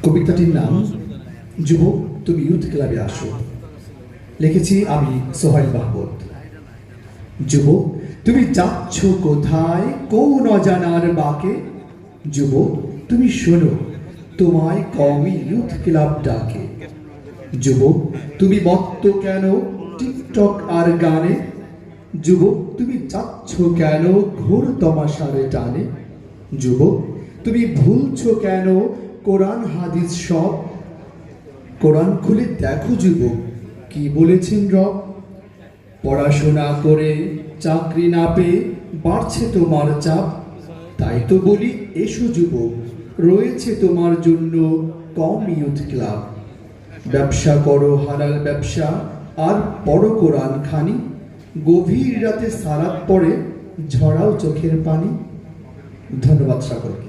কবিতাটির নাম যুবক তুমি ইউথ ক্লাবে আসো। লিখেছি আমি সোহাইল মাহমুদ। যুবক তুমি যাচ্ছ কোথায় কোন অজানার বাকে? যুবক তুমি শোনো তোমায় কওমি ইউথ ক্লাব ডাকে। যুবক তুমি মত্ত কেন টিকটক আর গানে? যুবক তুমি যাচ্ছ কেন ঘোর তমাশারে টানে? যুবক তুমি ভুলছো কেন কোরআন হাদিস সব? কোরআন খুলে দেখো যুবক কি বলেছেন রব। পড়াশোনা করে চাকরি না পেয়ে বাড়ছে তোমার চাপ, তাই তো বলি এসো যুবক রয়েছে তোমার জন্য কওমি ইউথ ক্লাব। ব্যবসা করো হালাল ব্যবসা আর পড়ো কোরআন খানি, গভীর রাতে সালাত পড়ে ঝরাও চোখের পানি। ধন্যবাদ সকলকে।